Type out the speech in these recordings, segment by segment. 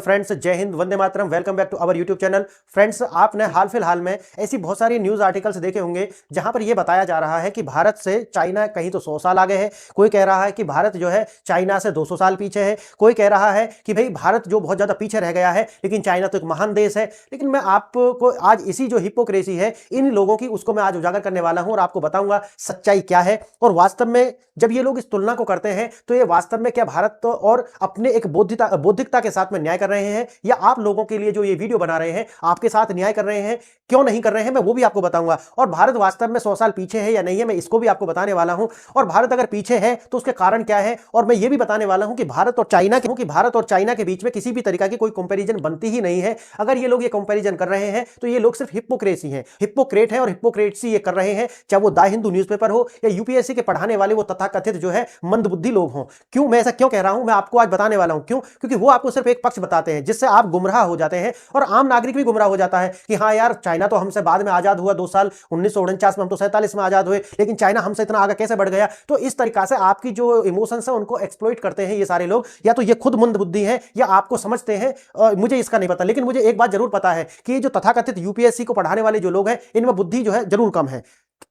Friends, जय हिंद, वंदे मातरम। Welcome back to our YouTube channel. Friends, आपने हाल फिलहाल में ऐसी बहुत सारी न्यूज आर्टिकल्स देखे होंगे जहां पर यह बताया जा रहा है कि भारत से चाइना कहीं तो 100 साल आगे है, कोई कह रहा है कि भारत जो है चाइना से 200 साल पीछे है, कोई कह रहा है कि भाई भारत जो बहुत ज्यादा पीछे रह गया है, लेकिन चाइना तो एक महान देश है। लेकिन मैं आपको आज इसी जो हिपोक्रेसी है इन लोगों की, उसको मैं आज उजागर करने वाला हूं और आपको बताऊंगा सच्चाई क्या है। और वास्तव में जब ये लोग इस तुलना को करते हैं तो ये वास्तव में क्या भारत और अपने एक बौद्धिकता के साथ में न्याय कर रहे हैं, या आप लोगों के लिए जो ये वीडियो बना रहे हैं आपके साथ न्याय कर रहे हैं, क्यों नहीं कर रहे हैं, मैं वो भी आपको बताऊंगा। और भारत वास्तव में 100 साल पीछे है या नहीं है, मैं इसको भी आपको बताने वाला हूं। और भारत अगर पीछे है तो उसके कारण क्या है, और मैं ये भी बताने वाला हूं कि भारत और चाइना के बीच में किसी भी तरीका की कोई कंपैरिजन बनती ही नहीं है। अगर ये लोग ये कंपैरिजन कर रहे हैं तो ये लोग सिर्फ हिपोक्रेसी हैं, हिपोक्रेट है और हिपोक्रेसी ये कर रहे हैं, चाहे वो द हिंदू न्यूज़पेपर हो या यूपीएससी के पढ़ाने वाले वो तथाकथित जो है मंदबुद्धि लोग हों। क्यों मैं ऐसा क्यों कह रहा हूं, मैं आपको आज बताने वाला हूं। क्यों? क्योंकि वो आपको सिर्फ एक पक्ष बताते हैं जिससे आप गुमराह हो जाते हैं, और आम नागरिक भी गुमराह हो जाता है कि हाँ यार, चाइना तो हमसे बाद में आजाद हुआ 2 साल 1949 में, हम तो 47 में आजाद हुए, लेकिन चाइना हमसे इतना आगे कैसे बढ़ गया। तो इस तरीका से आपकी जो इमोशंस है उनको एक्सप्लॉइट करते हैं ये सारे लोग, या तो ये खुद मंदबुद्धि हैं या आपको समझते हैं, मुझे इसका नहीं पता। लेकिन मुझे एक बात जरूर पता है कि ये जो तथाकथित यूपीएससी को पढ़ाने वाले जो लोग हैं इनमें बुद्धि जो है जरूर कम है।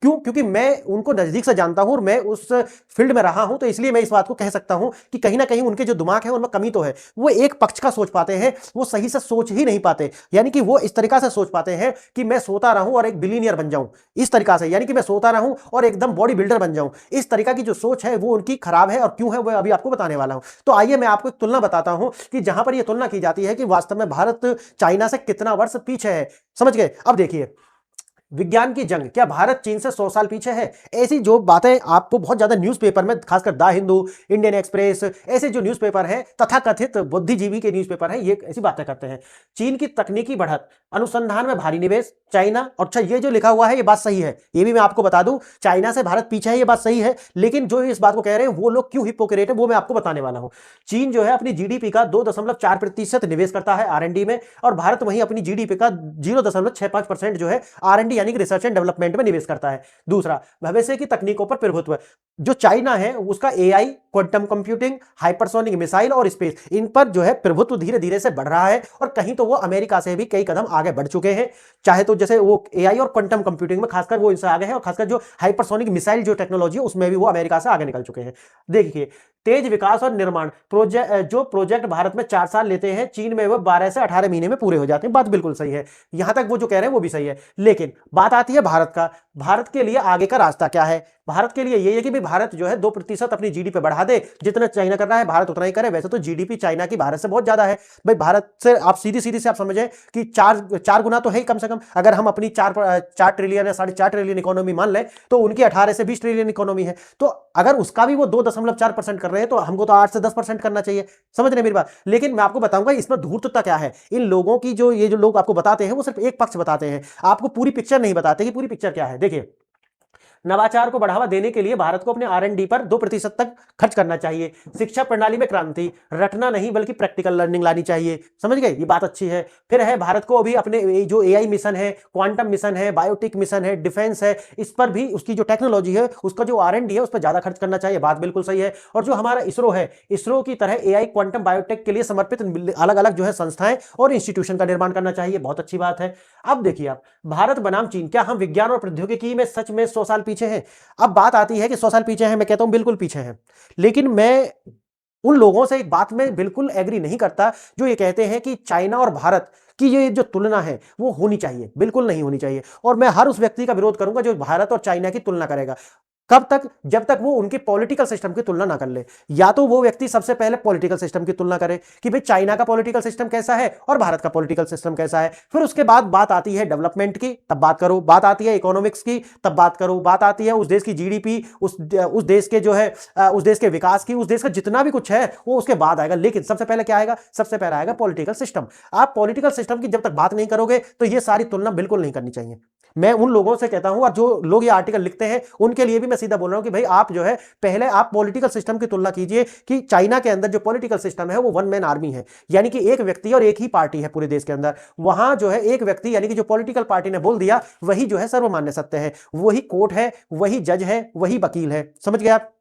क्यों? क्योंकि मैं उनको नजदीक से जानता हूं और मैं उस फील्ड में रहा हूं, तो इसलिए मैं इस बात को कह सकता हूं कि कहीं ना कहीं उनके जो दिमाग है उनमें कमी तो है। वो एक पक्ष का सोच पाते हैं, वो सही से सोच ही नहीं पाते। यानी कि वो इस तरीका से सोच पाते हैं कि मैं सोता रहूं और एक बिलीनियर बन जाऊं, इस तरीका से, यानी कि मैं सोता रहूं और एकदम बॉडी बिल्डर बन जाऊं। इस तरीका की जो सोच है वो उनकी खराब है, और क्यों है वो अभी आपको बताने वाला हूं। तो आइए मैं आपको एक तुलना बताता हूं कि जहां पर यह तुलना की जाती है कि वास्तव में भारत चाइना से कितना वर्ष पीछे है। समझ गए? अब देखिए, विज्ञान की जंग, क्या भारत चीन से 100 साल पीछे है? ऐसी जो बातें आपको बहुत ज्यादा न्यूज़पेपर में, खासकर द हिंदू, इंडियन एक्सप्रेस, ऐसे जो न्यूज़पेपर हैं तथाकथित बुद्धिजीवी के न्यूज़पेपर हैं, ये ऐसी बातें करते हैं। चीन की तकनीकी बढ़त, अनुसंधान में भारी निवेश, चाइना, अच्छा ये जो लिखा हुआ है ये बात सही है, ये भी मैं आपको बता दूं, चाइना से भारत पीछे है, ये बात सही है। लेकिन जो इस बात को कह रहे हैं वो लोग क्यों हिपोक्रेट है वो मैं आपको बताने वाला हूं। चीन जो है अपनी जीडीपी का 2.4% निवेश करता है आरएनडी में, और भारत वहीं अपनी जीडीपी का 0.65% जो है आरएनडी यानी कि रिसर्च एंड डेवलपमेंट में निवेश करता है। दूसरा, भविष्य की तकनीकों पर प्रभुत्व, जो चाइना है उसका AI, quantum computing, hypersonic missile और स्पेस, इन पर जो है प्रभुत्व धीरे धीरे से बढ़ रहा है, और कहीं तो वो अमेरिका से भी कई कदम आगे बढ़ चुके हैं। चाहे तो जैसे वो एआई और क्वांटम कंप्यूटिंग में खासकर वो इनसे आगे हैं, और खासकर जो हाइपरसोनिक मिसाइल जो टेक्नोलॉजी है उसमें भी वो अमेरिका से आगे निकल चुके हैं। देखिए, तेज विकास और निर्माण प्रोजेक्ट भारत में 4 साल लेते हैं, चीन में वो 12 से 18 महीने में पूरे हो जाते हैं। बात बिल्कुल सही है, यहां तक वो जो कह रहे हैं वो भी सही है। लेकिन बात आती है भारत का, भारत के लिए आगे का रास्ता क्या है? भारत के लिए ये है कि भाई भारत जो है 2% अपनी जीडीपी बढ़ा दे, जितना चाइना कर रहा है भारत उतना ही करे। वैसे तो जीडीपी चाइना की भारत से बहुत ज्यादा है भाई, भारत से आप सीधी सीधी से आप समझे कि चार गुना तो है ही कम से कम। अगर हम अपनी 4 ट्रिलियन या 4.5 ट्रिलियन इकोनॉमी मान लें तो उनकी 18 से 20 ट्रिलियन इकोनॉमी है। तो अगर उसका भी वो 2.4% कर रहे हैं तो हमको तो 8 से 10% करना चाहिए। समझ रहे मेरी बात? लेकिन मैं आपको बताऊंगा इसमें धूर्तता क्या है। इन लोगों की जो ये जो लोग आपको बताते हैं वो सिर्फ एक पक्ष बताते हैं, आपको पूरी पिक्चर नहीं बताते कि पूरी पिक्चर क्या है। देखिए, नवाचार को बढ़ावा देने के लिए भारत को अपने आरएनडी पर 2% तक खर्च करना चाहिए। शिक्षा प्रणाली में क्रांति, रटना नहीं बल्कि प्रैक्टिकल लर्निंग लानी चाहिए। समझ गए? ये बात अच्छी है। फिर है भारत को अभी अपने जो एआई मिशन है, क्वांटम मिशन है, बायोटिक मिशन है, डिफेंस है, इस पर भी उसकी जो टेक्नोलॉजी है उसका जो आरएनडी है उस पर ज्यादा खर्च करना चाहिए। बात बिल्कुल सही है। और जो हमारा इसरो है, इसरो की तरह एआई, क्वांटम, बायोटेक के लिए समर्पित अलग अलग जो है संस्थाएं और इंस्टीट्यूशन का निर्माण करना चाहिए। बहुत अच्छी बात है। अब देखिए, आप भारत बनाम चीन, क्या हम विज्ञान और प्रौद्योगिकी में सच में 100 साल पीछे हैं? अब बात आती है कि 100 साल पीछे हैं, मैं कहता हूं बिल्कुल पीछे हैं। लेकिन मैं उन लोगों से एक बात में बिल्कुल एग्री नहीं करता जो ये कहते हैं कि चाइना और भारत की ये जो तुलना है वो होनी चाहिए। बिल्कुल नहीं होनी चाहिए। और मैं हर उस व्यक्ति का विरोध करूंगा जो भारत और चाइना की तुलना करेगा। कब तक? जब तक वो उनके पॉलिटिकल सिस्टम की तुलना ना कर ले। या तो वो व्यक्ति सबसे पहले पॉलिटिकल सिस्टम की तुलना करे कि भाई चाइना का पॉलिटिकल सिस्टम कैसा है और भारत का पॉलिटिकल सिस्टम कैसा है। फिर उसके बाद बात आती है डेवलपमेंट की, तब बात करो। बात आती है इकोनॉमिक्स की, तब बात करो। बात आती है उस देश की जीडीपी, उस देश के जो है उस देश के विकास की, उस देश का जितना भी कुछ है वो उसके बाद आएगा। लेकिन सबसे पहले क्या आएगा? सबसे पहले आएगा पॉलिटिकल सिस्टम। आप पॉलिटिकल सिस्टम की जब तक बात नहीं करोगे तो ये सारी तुलना बिल्कुल नहीं करनी चाहिए। मैं उन लोगों से कहता हूं, और जो लोग ये आर्टिकल लिखते हैं उनके लिए भी मैं सीधा बोल रहा हूं कि भाई आप जो है पहले आप पॉलिटिकल सिस्टम की तुलना कीजिए कि चाइना के अंदर जो पॉलिटिकल सिस्टम है वो वन मैन आर्मी है, यानी कि एक व्यक्ति और एक ही पार्टी है पूरे देश के अंदर। वहां जो है एक व्यक्ति यानी कि जो पॉलिटिकल पार्टी ने बोल दिया वही जो है सर्वमान्य सत्य है, वही कोर्ट है, वही जज है, वही वकील है। समझ गए आप?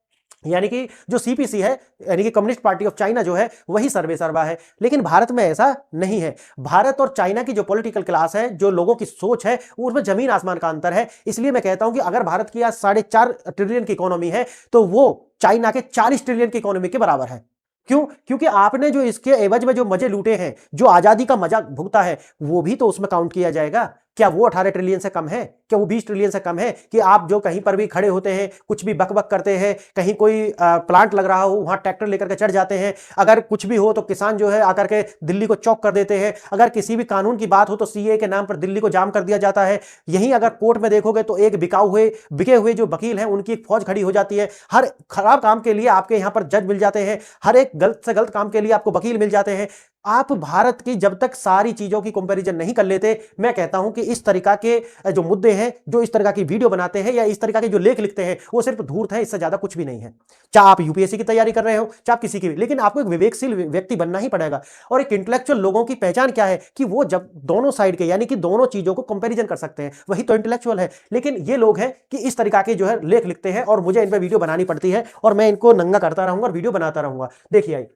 यानी कि जो सीपीसी है, यानी कि कम्युनिस्ट पार्टी ऑफ चाइना जो है, वही सर्वे सर्वा है। लेकिन भारत में ऐसा नहीं है। भारत और चाइना की जो पॉलिटिकल क्लास है, जो लोगों की सोच है, उसमें जमीन आसमान का अंतर है। इसलिए मैं कहता हूं कि अगर भारत की आज 4.5 ट्रिलियन की इकोनॉमी है, तो वो चाइना के 40 ट्रिलियन की इकोनॉमी के बराबर है। क्यों? क्योंकि आपने जो इसके एवज में जो मजे लूटे हैं, जो आजादी का मजा भुगता है, वो भी तो उसमें काउंट किया जाएगा। क्या वो 18 ट्रिलियन से कम है? क्या वो 20 ट्रिलियन से कम है? कि आप जो कहीं पर भी खड़े होते हैं, कुछ भी बकबक करते हैं, कहीं कोई प्लांट लग रहा हो, वहां ट्रैक्टर लेकर के चढ़ जाते हैं, अगर कुछ भी हो तो किसान जो है आकर के दिल्ली को चौक कर देते हैं, अगर किसी भी कानून की बात हो तो सीए के नाम पर दिल्ली को जाम कर दिया जाता है। यहीं अगर कोर्ट में देखोगे तो एक बिके हुए जो वकील हैं, उनकी एक फौज खड़ी हो जाती है। हर खराब काम के लिए आपके यहां पर जज मिल जाते हैं, हर एक गलत से गलत काम के लिए आपको वकील मिल जाते हैं। आप भारत की जब तक सारी चीजों की कंपैरिजन नहीं कर लेते, मैं कहता हूं कि इस तरीका के जो मुद्दे हैं, जो इस तरह की वीडियो बनाते हैं या इस तरह के जो लेख लिखते हैं, वो सिर्फ धूर्त है, इससे ज्यादा कुछ भी नहीं है। चाहे आप यूपीएससी की तैयारी कर रहे हो, चाहे आप किसी की भी, लेकिन आपको एक विवेकशील व्यक्ति बनना ही पड़ेगा। और एक इंटेलेक्चुअल लोगों की पहचान क्या है कि वो जब दोनों साइड के, यानी कि दोनों चीजों को कंपैरिजन कर सकते हैं, वही तो इंटेलेक्चुअल है। लेकिन ये लोग हैं कि इस तरीका के जो है लेख लिखते हैं और मुझे इन पर वीडियो बनानी पड़ती है और मैं इनको नंगा करता रहूंगा और वीडियो बनाता रहूंगा। देखिए,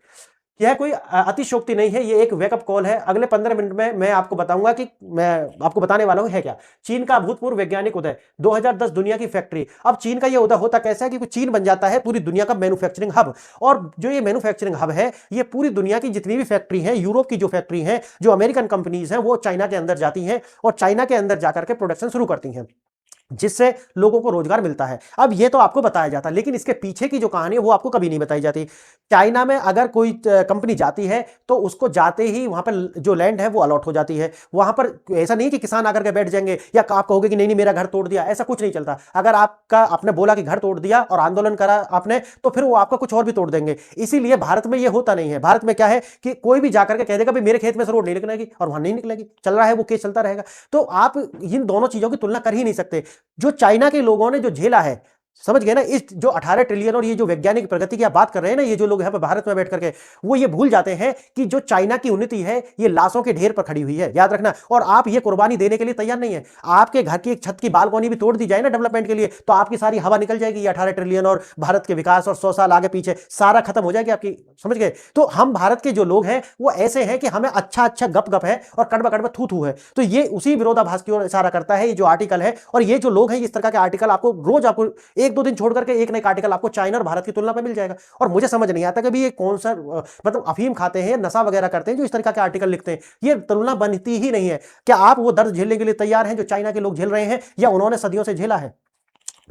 यह कोई अतिशोक्ति नहीं है, ये एक वेकअप कॉल है। अगले 15 मिनट में मैं आपको बताऊंगा कि मैं आपको बताने वाला हूं है क्या। चीन का अभूतपूर्व वैज्ञानिक उदय, 2010 दुनिया की फैक्ट्री। अब चीन का ये उदय होता कैसा है कि चीन बन जाता है पूरी दुनिया का मैन्युफैक्चरिंग हब। और जो ये मैन्युफैक्चरिंग हब है, ये पूरी दुनिया की जितनी भी फैक्ट्री है, यूरोप की जो फैक्ट्री है, जो अमेरिकन कंपनीज हैं, वो चाइना के अंदर जाती हैं और चाइना के अंदर जाकर के प्रोडक्शन शुरू करती हैं, जिससे लोगों को रोजगार मिलता है। अब ये तो आपको बताया जाता है, लेकिन इसके पीछे की जो कहानी है वो आपको कभी नहीं बताई जाती। चाइना में अगर कोई कंपनी जाती है तो उसको जाते ही वहां पर जो लैंड है वो अलॉट हो जाती है। वहां पर ऐसा नहीं कि किसान आकर के बैठ जाएंगे या आप कहोगे कि नहीं नहीं मेरा घर तोड़ दिया, ऐसा कुछ नहीं चलता। अगर आपने बोला कि घर तोड़ दिया और आंदोलन करा आपने, तो फिर वो आपका कुछ और भी तोड़ देंगे। इसीलिए भारत में ये होता नहीं है। भारत में क्या है कि कोई भी जाकर के कह देगा भाई मेरे खेत में से रोड नहीं निकलेगी, और वहां नहीं निकलेगी, चल रहा है वो केस चलता रहेगा। तो आप इन दोनों चीजों की तुलना कर ही नहीं सकते। जो चाइना के लोगों ने जो झेला है, समझ गए ना, इस जो 18 ट्रिलियन और ये जो वैज्ञानिक प्रगति की आप बात कर रहे हैं ना, ये जो लोग यहाँ पे भारत में बैठ करके, वो ये भूल जाते हैं कि जो चाइना की उन्नति है ये लाशों के ढेर पर खड़ी हुई है, याद रखना। और आप ये कुर्बानी देने के लिए तैयार नहीं है। आपके घर की एक छत की बालकनी भी तोड़ दी जाए ना डेवलपमेंट के लिए, तो आपकी सारी हवा निकल जाएगी। ये 18 ट्रिलियन और भारत के विकास और 100 साल आगे पीछे सारा खत्म हो जाएगी आपकी, समझ गए। तो हम भारत के जो लोग हैं वो ऐसे हैं कि हमें अच्छा अच्छा गप गप है और कड़वा कड़वा थू थू है। तो ये उसी विरोधाभास की ओर इशारा करता है ये जो आर्टिकल है। और ये जो लोग हैं, इस तरह के आर्टिकल आपको रोज, आपको एक दो दिन छोड़ करके एक नया आर्टिकल आपको चाइना और भारत की तुलना में मिल जाएगा। और मुझे समझ नहीं आता कि ये कौन सा मतलब अफीम खाते हैं, नशा वगैरह करते हैं जो इस तरह के आर्टिकल लिखते हैं। ये तुलना बनती ही नहीं है। क्या आप वो दर्द झेलने के लिए तैयार हैं जो चाइना के लोग झेल रहे हैं, या उन्होंने सदियों से झेला है?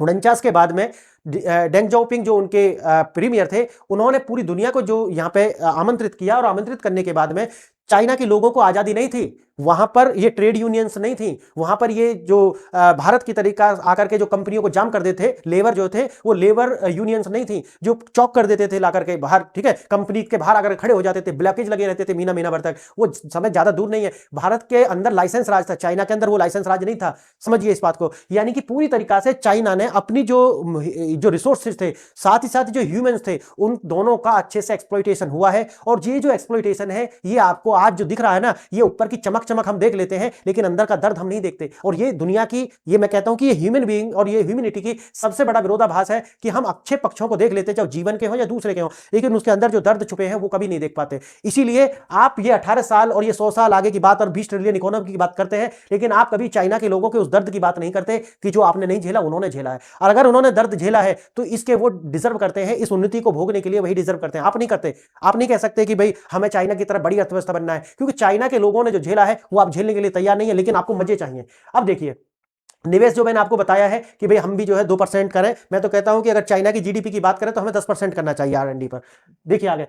49 के बाद में डेंग जाओपिंग जो उनके प्रीमियर थे, उन्होंने पूरी दुनिया को जो यहाँ पे आमंत्रित किया, और आमंत्रित करने के बाद में चाइना के लोगों को आजादी नहीं थी। वहां पर ये ट्रेड यूनियंस नहीं थी, वहां पर ये जो भारत की तरीका आकर के जो कंपनियों को जाम कर देते थे, लेबर जो थे वो लेबर यूनियंस नहीं थी जो चौक कर देते थे लाकर के बाहर, ठीक है, कंपनी के बाहर आकर खड़े हो जाते थे, ब्लॉकेज लगे रहते थे महीना महीना भर तक। वो समय ज्यादा दूर नहीं है। भारत के अंदर लाइसेंस राज था, चाइना के अंदर वो लाइसेंस राज नहीं था। समझिए इस बात को। यानी कि पूरी तरीका से चाइना ने अपनी जो रिसोर्सेज थे, साथ ही साथ जो ह्यूमंस थे, उन दोनों का अच्छे से एक्सप्लॉइटेशन हुआ है। और ये जो एक्सप्लॉइटेशन है, ये आपको आज जो दिख रहा है ना, ये ऊपर की चमक हम देख लेते हैं, लेकिन अंदर का दर्द हम नहीं देखते। और ये दुनिया की, ये मैं कहता हूं कि ये ह्यूमन बीइंग और ये ह्यूमैनिटी की सबसे बड़ा विरोधाभास है कि हम अच्छे पक्षों को देख लेते हैं, चाहे जीवन के हो या दूसरे के हो, लेकिन उसके अंदर जो दर्द छुपे हैं वो कभी नहीं देख पाते। इसीलिए आप ये 18 साल और ये 100 साल आगे की बात और 20 ट्रिलियन इकोनॉमी की बात करते हैं, लेकिन आप कभी चाइना के लोगों के उस दर्द की बात नहीं करते कि जो आपने नहीं झेला, उन्होंने झेला है। और अगर उन्होंने दर्द झेला है तो इसके वो डिजर्व करते हैं, इस उन्नति को भोगने के लिए वही डिजर्व करते हैं। आप नहीं करते। आप नहीं कह सकते कि भाई हमें चाइना की तरह बड़ी अर्थव्यवस्था बनना है, क्योंकि चाइना के लोगों ने जो झेला है वो आप झेलने के लिए तैयार नहीं है, लेकिन आपको मजे चाहिए। अब देखिए, निवेश जो मैंने आपको बताया है कि भाई हम भी जो है 2% करें, मैं तो कहता हूं कि अगर चाइना की जीडीपी की बात करें तो हमें 10% करना चाहिए आरएनडी पर। देखिए आगे,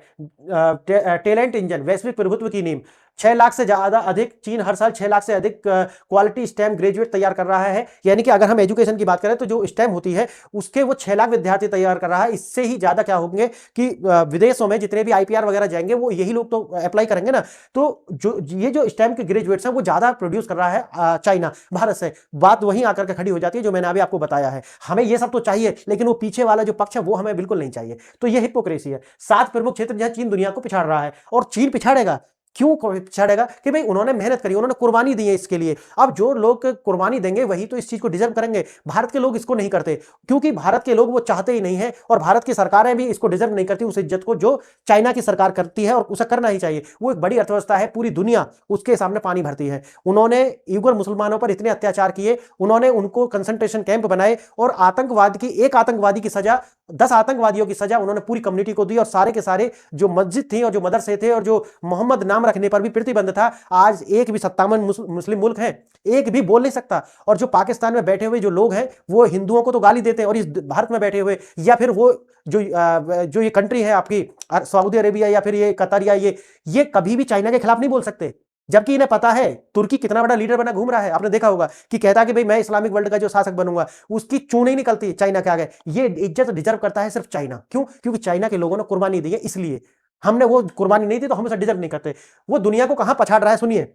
टैलेंट इंजन, वैश्विक प्रभुत्व की नींव, 6 लाख से ज्यादा अधिक, चीन हर साल 6 लाख से अधिक क्वालिटी स्टेम ग्रेजुएट तैयार कर रहा है। यानी कि अगर हम एजुकेशन की बात करें तो जो स्टेम होती है उसके वो 6 लाख विद्यार्थी तैयार कर रहा है। इससे ही ज्यादा क्या होंगे कि विदेशों में जितने भी आईपीआर वगैरह जाएंगे वो यही लोग तो अप्लाई करेंगे ना। तो ये जो स्टेम के ग्रेजुएट्स हैं वो ज्यादा प्रोड्यूस कर रहा है चाइना भारत से। बात वहीं आकर के खड़ी हो जाती है जो मैंने अभी आपको बताया है। हमें ये सब तो चाहिए, लेकिन वो पीछे वाला जो पक्ष है वो हमें बिल्कुल नहीं चाहिए। तो ये हिपोक्रेसी है। 7 प्रमुख क्षेत्र जहां चीन दुनिया को पिछाड़ रहा है, और चीन पिछाड़ेगा। क्यों छड़ेगा? कि भाई उन्होंने मेहनत करी, उन्होंने कुर्बानी दी है इसके लिए। अब जो लोग कुर्बानी देंगे वही तो इस चीज को डिजर्व करेंगे। भारत के लोग इसको नहीं करते, क्योंकि भारत के लोग वो चाहते ही नहीं है, और भारत की सरकारें भी इसको डिजर्व नहीं करती उस इज्जत को जो चाइना की सरकार करती है, और उसे करना ही चाहिए। वो एक बड़ी अर्थव्यवस्था है, पूरी दुनिया उसके सामने पानी भरती है। उन्होंने उइगर मुसलमानों पर इतने अत्याचार किए, उन्होंने उनको कंसंट्रेशन कैंप बनाए, और आतंकवाद की, एक आतंकवादी की सजा, 10 आतंकवादियों की सजा उन्होंने पूरी कम्युनिटी को दी, और सारे के सारे जो मस्जिद थी और जो मदरसे थे और जो मोहम्मद नाम रखने पर भी प्रतिबंध था, आज एक भी 57 मुस्लिम मुल्क है, एक भी बोल नहीं सकता। और जो पाकिस्तान में बैठे हुए जो लोग हैं वो हिंदुओं को तो गाली देते हैं, और इस भारत में बैठे हुए, या फिर वो जो ये कंट्री है आपकी सऊदी अरेबिया या फिर ये कतर, या ये कभी भी चाइना के खिलाफ नहीं बोल सकते। जबकि इन्हें पता है तुर्की कितना बड़ा लीडर बना घूम रहा है। आपने देखा होगा कि कहता है कि भाई मैं इस्लामिक वर्ल्ड का जो शासक बनूंगा, उसकी चूं नहीं निकलती चाइना के आगे। ये इज्जत डिजर्व करता है सिर्फ चाइना। क्यों? क्योंकि चाइना के लोगों ने कुर्बानी दी है, इसलिए। हमने वो कुर्बानी नहीं दी तो हम इसे डिजर्व नहीं करते। वो दुनिया को कहां पछाड़ रहा है, सुनिए।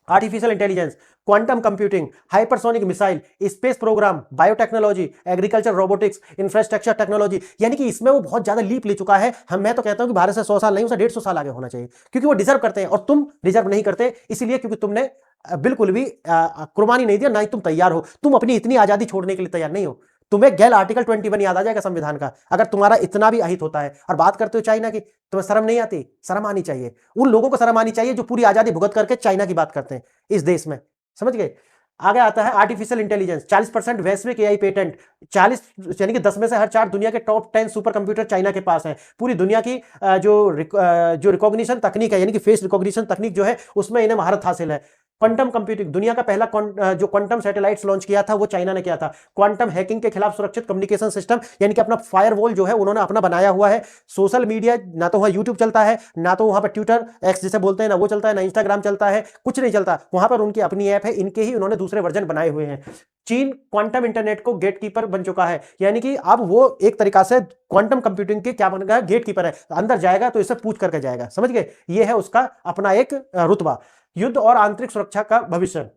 Artificial intelligence, quantum computing, hypersonic missile, space programme, biotechnology, agriculture, robotics, infrastructure technology, यानी कि इसमें वो बहुत ज्यादा लीप ले चुका है। मैं तो कहता हूं कि भारत से 100 साल नहीं, उसे 150 साल आगे होना चाहिए, क्योंकि वो डिजर्व करते हैं और तुम डिजर्व नहीं करते। इसलिए क्योंकि तुमने बिल्कुल भी कुर्बानी नहीं दिया, ना ही तुम तैयार हो। तुम अपनी इतनी आजादी छोड़ने के लिए तैयार नहीं हो। तुम्हें गेल आर्टिकल 21 याद आ जाएगा संविधान का, अगर तुम्हारा इतना भी अहित होता है। और बात करते हो चाइना की, तुम्हें शर्म नहीं आती? शर्म आनी चाहिए। उन लोगों को शर्म आनी चाहिए जो पूरी आजादी भुगत करके चाइना की बात करते हैं इस देश में। समझ गए? आगे आता है आर्टिफिशियल इंटेलिजेंस। 40% वैश्विक एआई पेटेंट, 40 यानी कि 10 में से हर 4 दुनिया के टॉप 10 सुपर कंप्यूटर चाइना के पास है। पूरी दुनिया की जो रिकॉग्निशन तकनीक है, यानी कि फेस रिकॉग्निशन तकनीक जो है, उसमें इन्हें महारत हासिल है। क्वांटम कंप्यूटिंग, दुनिया का पहला जो क्वांटम सैटेलाइट्स लॉन्च किया था वो चाइना ने किया था। क्वांटम हैकिंग के खिलाफ सुरक्षित कम्युनिकेशन सिस्टम, यानी कि अपना फायरवॉल जो है उन्होंने अपना बनाया हुआ है। सोशल मीडिया, ना तो वहां यूट्यूब चलता है, ना तो वहां पर ट्विटर एक्स जिसे बोलते हैं ना वो चलता है, ना इंस्टाग्राम चलता है, कुछ नहीं चलता वहां पर। उनकी अपनी ऐप है, इनके ही उन्होंने दूसरे वर्जन बनाए हुए हैं। चीन क्वांटम इंटरनेट को गेटकीपर बन चुका है, यानी कि अब वो एक तरीका से क्वांटम कंप्यूटिंग के क्या बन गया, गेटकीपर है। अंदर जाएगा तो इसे पूछ करके जाएगा। समझ गए? ये है उसका अपना एक रुतबा। युद्ध और आंतरिक सुरक्षा का भविष्य।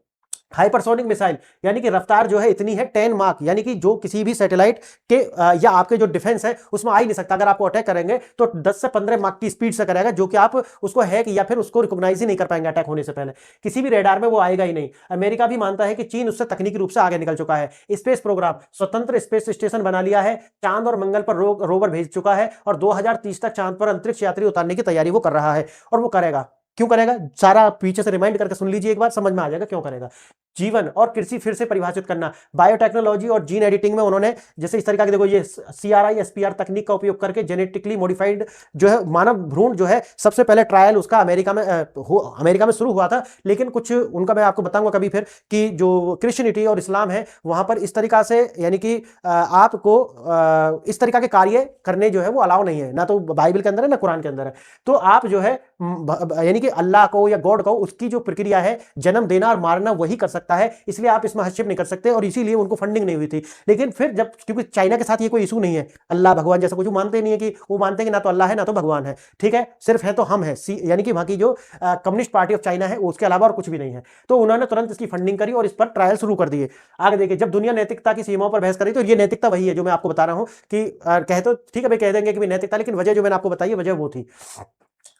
हाइपरसोनिक मिसाइल, यानी कि रफ्तार जो है इतनी है 10 माक, यानी कि जो किसी भी सैटेलाइट के या आपके जो डिफेंस है उसमें आ ही नहीं सकता। अगर आपको अटैक करेंगे तो 10 से 15 माक की स्पीड से करेगा, जो कि आप उसको हैक या फिर उसको रिकॉग्नाइज ही नहीं कर पाएंगे अटैक होने से पहले। किसी भी रेडार में वो आएगा ही नहीं। अमेरिका भी मानता है कि चीन उससे तकनीकी रूप से आगे निकल चुका है। स्पेस प्रोग्राम, स्वतंत्र स्पेस स्टेशन बना लिया है, चांद और मंगल पर रोवर भेज चुका है, और 2030 तक चांद पर अंतरिक्ष यात्री उतारने की तैयारी वो कर रहा है। और वो करेगा। क्यों करेगा? सारा पीछे से रिमाइंड करके सुन लीजिए एक बार, समझ में आ जाएगा क्यों करेगा। जीवन और कृषि फिर से परिभाषित करना, बायोटेक्नोलॉजी और जीन एडिटिंग में उन्होंने जैसे इस तरीका के, देखो ये CRI SPR तकनीक का उपयोग करके जेनेटिकली मॉडिफाइड जो है मानव भ्रूण जो है, सबसे पहले ट्रायल उसका अमेरिका में शुरू हुआ था। लेकिन कुछ उनका मैं आपको बताऊंगा कभी फिर, कि जो क्रिश्चियनिटी और इस्लाम है वहां पर इस तरीका से, यानी कि आपको इस तरीका के कार्य करने जो है वो अलाउ नहीं है, ना तो बाइबल के अंदर है ना कुरान के अंदर है। तो आप जो है यानी कि अल्लाह को या गॉड को, उसकी जो प्रक्रिया है जन्म देना और मारना, वही कर सकता है, इसलिए आप इसमें हस्तक्षेप नहीं कर सकते, और इसीलिए उनको फंडिंग नहीं हुई थी। लेकिन फिर जब, क्योंकि चाइना के साथ ये कोई इशू नहीं है, अल्लाह भगवान जैसा कुछ मानते नहीं है, कि वो मानते हैं कि ना तो अल्लाह है ना तो भगवान है, ठीक है, सिर्फ है तो हम है, यानी कि वहां की जो कम्युनिस्ट पार्टी ऑफ चाइना है उसके अलावा और कुछ भी नहीं है। तो उन्होंने तुरंत इसकी फंडिंग करी और इस पर ट्रायल शुरू कर दिए। आगे देखिए, जब दुनिया नैतिकता की सीमाओं पर बहस करी, तो ये नैतिकता वही है जो मैं आपको बता रहा हूं कि कहे तो ठीक है भाई, कह देंगे कि नैतिकता, लेकिन वजह जो मैंने आपको बताई वजह वो थी।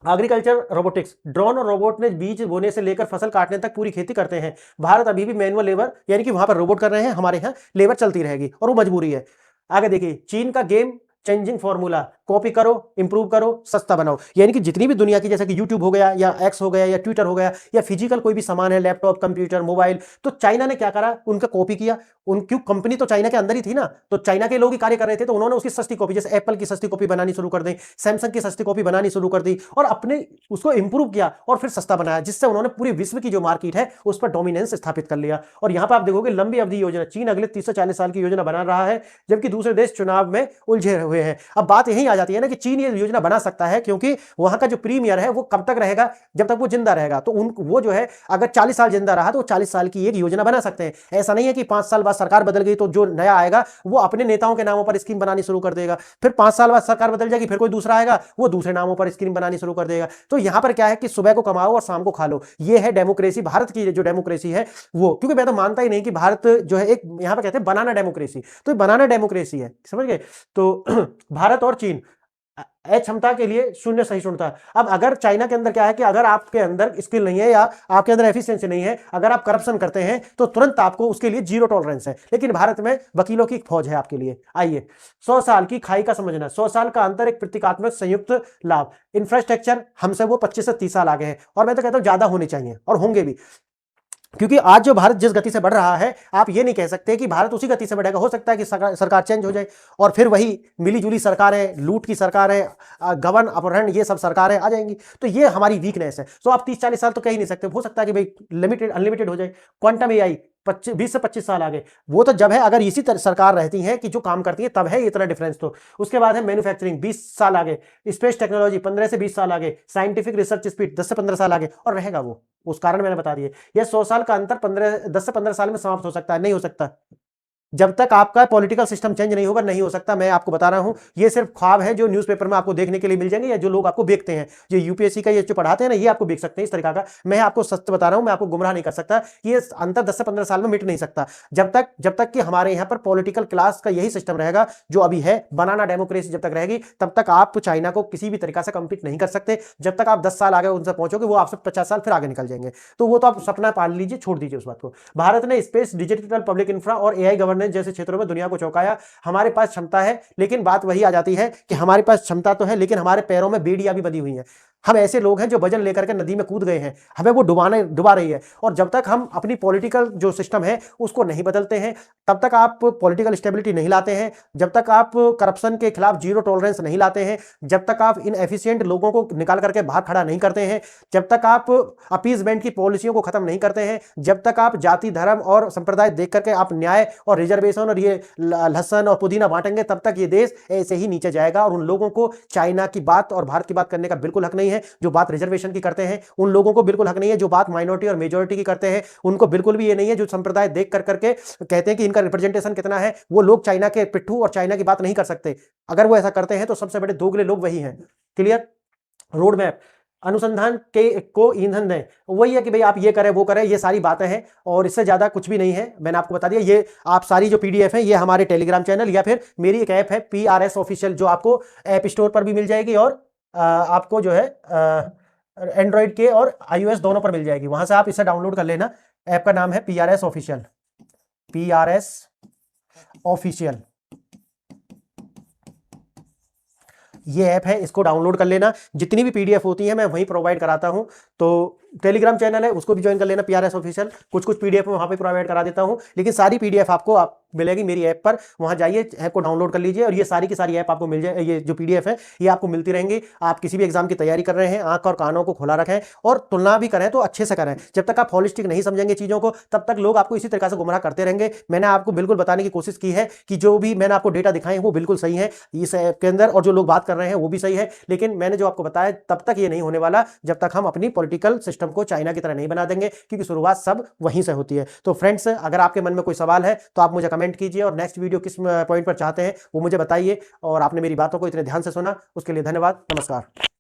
एग्रीकल्चर रोबोटिक्स, ड्रोन और रोबोट ने बीज बोने से लेकर फसल काटने तक पूरी खेती करते हैं। भारत अभी भी मैनुअल लेबर, यानी कि वहां पर रोबोट कर रहे हैं, हमारे यहाँ लेबर चलती रहेगी, और वो मजबूरी है। आगे देखिए, चीन का गेम चेंजिंग फॉर्मूला, कॉपी करो, इंप्रूव करो, सस्ता बनाओ। यानी कि जितनी भी दुनिया की, जैसे कि यूट्यूब हो गया या एक्स हो गया या ट्विटर हो गया या फिजिकल कोई भी सामान है, लैपटॉप, कंप्यूटर, मोबाइल, तो चाइना ने क्या करा, उनका कॉपी किया। क्यों? कंपनी तो चाइना के अंदर ही थी ना, तो चाइना के लोग ही कार्य कर रहे थे, तो उन्होंने उसकी सस्ती कॉपी, जैसे एप्पल की सस्ती कॉपी बनानी शुरू कर दी, सैमसंग की सस्ती कॉपी बनानी शुरू कर दी, और अपने उसको इंप्रूव किया और फिर सस्ता बनाया, जिससे उन्होंने पूरी विश्व की जो मार्केट है उस पर डोमिनेंस स्थापित कर लिया। और यहां पर आप देखोगे लंबी अवधि योजना, चीन अगले 30 से 40 साल की योजना बना रहा है, जबकि दूसरे देश चुनाव में उलझे हुए हैं। अब बात यही आ जाती है ना कि चीन ये योजना बना सकता है, क्योंकि वहां का जो प्रीमियर है वो कब तक रहेगा, जब तक वो जिंदा रहेगा। तो वो जो है अगर 40 साल जिंदा रहा तो 40 साल की एक योजना बना सकते हैं। ऐसा नहीं है कि 5 साल बाद सरकार बदल गई तो जो नया आएगा वो अपने नेताओं के नामों पर स्कीम बनानी शुरू कर देगा, फिर 5 साल बाद सरकार बदल जाएगी, फिर कोई दूसरा आएगा वो दूसरे नामों पर स्कीम बनानी शुरू कर देगा। तो यहां पर क्या है कि सुबह को कमाओ और शाम को खा लो, ये है डेमोक्रेसी। भारत की जो डेमोक्रेसी है वो, क्योंकि मैं तो मानता ही नहीं कि भारत जो है एक, यहां पर कहते हैं बनाना डेमोक्रेसी, तो बनाना डेमोक्रेसी है, समझ गए? तो भारत और चीन क्षमता के लिए शून्य सहिष्णुता। अब अगर चाइना के अंदर क्या है कि अगर आपके अंदर स्किल नहीं है या आपके अंदर एफिशिएंसी नहीं है, अगर आप करप्शन करते हैं तो तुरंत आपको उसके लिए जीरो टॉलरेंस है। लेकिन भारत में वकीलों की फौज है आपके लिए। आइए 100 साल की खाई का समझना, 100 साल का अंतर एक प्रतीकात्मक संयुक्त लाभ। इंफ्रास्ट्रक्चर हमसे वो 25 से 30 साल आगे है, और मैं तो कहता हूं ज्यादा होने चाहिए और होंगे भी, क्योंकि आज जो भारत जिस गति से बढ़ रहा है, आप ये नहीं कह सकते कि भारत उसी गति से बढ़ेगा। हो सकता है कि सरकार चेंज हो जाए और फिर वही मिलीजुली सरकारें, लूट की सरकारें, गबन अपहरण, ये सब सरकारें आ जाएंगी। तो ये हमारी वीकनेस है। तो आप 30-40 साल तो कह ही नहीं सकते। हो सकता है कि भाई लिमिटेड अनलिमिटेड हो जाए। क्वांटम एआई 20 से 25 साल आगे, वो तो जब है, अगर इसी तरह सरकार रहती है कि जो काम करती है तब है इतना डिफरेंस। तो उसके बाद है मैन्युफैक्चरिंग 20 साल आगे, स्पेस टेक्नोलॉजी 15 से 20 साल आगे, साइंटिफिक रिसर्च स्पीड 10 से 15 साल आगे, और रहेगा वो। उस कारण मैंने बता दिए। ये 100 साल का अंतर 10 से 15 साल में समाप्त हो सकता है, नहीं हो सकता। जब तक आपका पॉलिटिकल सिस्टम चेंज नहीं होगा, नहीं हो सकता। मैं आपको बता रहा हूं, ये सिर्फ ख्वाब है जो न्यूज़पेपर में आपको देखने के लिए मिल जाएंगे, या जो लोग आपको बेचते हैं, जो यूपीएससी का ये जो पढ़ाते हैं ना, ये आपको बेच सकते हैं इस तरीका का। मैं आपको सच बता रहा हूं, मैं आपको गुमराह नहीं कर सकता कि ये अंतर 10 से 15 साल में मिट नहीं सकता। जब तक कि हमारे यहाँ पर पॉलिटिकल क्लास का यही सिस्टम रहेगा जो अभी है, बनाना डेमोक्रेसी जब तक रहेगी, तब तक आप चाइना को किसी भी तरीका से कम्पीट नहीं कर सकते। जब तक आप 10 साल आगे उनसे पहुंचोगे, वो आपसे 50 साल फिर आगे निकल जाएंगे। तो वो तो आप सपना पाल लीजिए, छोड़ दीजिए उस बात को। भारत ने स्पेस, डिजिटल पब्लिक इंफ्रा और एआई गवर्नेंस जैसे क्षेत्रों में दुनिया को चौंकाया। हमारे पास क्षमता है, लेकिन बात वही आ जाती है कि हमारे पास क्षमता तो है, लेकिन हमारे पैरों में बेड़ियां भी बंधी हुई हैं। हम ऐसे लोग हैं जो वजन लेकर के नदी में कूद गए हैं, हमें वो डुबा रही है। और जब तक हम अपनी पॉलिटिकल जो सिस्टम है उसको नहीं बदलते हैं, तब तक आप पॉलिटिकल स्टेबिलिटी नहीं लाते हैं, जब तक आप करप्शन के खिलाफ जीरो टॉलरेंस नहीं लाते हैं, जब तक आप इन एफिशिएंट लोगों को निकाल करके बाहर खड़ा नहीं करते हैं, जब तक आप अपीजमेंट की पॉलिसियों को खत्म नहीं करते हैं, जब तक आप जाति, धर्म और संप्रदाय देख करके आप न्याय और रिजर्वेशन और ये लहसन और पुदीना बांटेंगे, तब तक ये देश ऐसे ही नीचे जाएगा। और उन लोगों को चाइना की बात और भारत की बात करने का बिल्कुल हक नहीं है। जो बात रिजर्वेशन की करते हैं उन लोगों को बिल्कुल हक नहीं है। जो बात माइनॉरिटी और मेजॉरिटी की करते हैं उनको बिल्कुल भी ये नहीं है। जो संप्रदाय देख कर करके कहते हैं कि इनका रिप्रेजेंटेशन कितना है, वो लोग चाइना के पिट्ठू और चाइना की बात नहीं कर सकते। अगर वो ऐसा करते हैं तो सबसे बड़े दोगले लोग वही हैं। क्लियर? रोड मैप, अनुसंधान के को ईंधन दें, वही है कि भाई आप ये करें वो करें, ये सारी बातें हैं और इससे ज्यादा कुछ भी नहीं है। मैंने आपको बता दिया। ये आप सारी जो पीडीएफ है ये हमारे टेलीग्राम चैनल या फिर मेरी एक ऐप है PRS ऑफिशियल, जो आपको ऐप स्टोर पर भी मिल जाएगी और आपको जो है एंड्रॉइड के और iOS दोनों पर मिल जाएगी। वहां से आप इसे डाउनलोड कर लेना। ऐप का नाम है PRS ऑफिशियल, PRS ऑफिशियल, ये ऐप है, इसको डाउनलोड कर लेना। जितनी भी पीडीएफ होती है मैं वहीं प्रोवाइड कराता हूं। तो टेलीग्राम चैनल है, उसको भी ज्वाइन कर लेना, PRS ऑफिशियल। कुछ कुछ पीडीएफ वहां पे प्रोवाइड करा देता हूं, लेकिन सारी पीडीएफ आपको मिलेगी मेरी ऐप पर। वहां जाइए, ऐप को डाउनलोड कर लीजिए और ये सारी की सारी ऐप आपको मिल जाए। ये जो पीडीएफ है ये आपको मिलती रहेंगी। आप किसी भी एग्जाम की तैयारी कर रहे हैं, आंख और कानों को खुला रखें और तुलना भी करें तो अच्छे से करें। जब तक आप होलिस्टिक नहीं समझेंगे चीजों को, तब तक लोग आपको इसी तरह से गुमराह करते रहेंगे। मैंने आपको बिल्कुल बताने की कोशिश की है कि जो भी मैंने आपको डेटा दिखाए वो बिल्कुल सही है इस ऐप के अंदर, और जो लोग बात कर रहे हैं वो भी सही है। लेकिन मैंने जो आपको बताया, तब तक ये नहीं होने वाला जब तक हम अपनी पॉलिटिकल सिस्टम को चाइना की तरह नहीं बना देंगे, क्योंकि शुरुआत सब वहीं से होती है। तो फ्रेंड्स, अगर आपके मन में कोई सवाल है तो आप मुझे कमेंट कीजिए और नेक्स्ट वीडियो किस पॉइंट पर चाहते हैं वो मुझे बताइए। और आपने मेरी बातों को इतने ध्यान से सुना उसके लिए धन्यवाद। नमस्कार।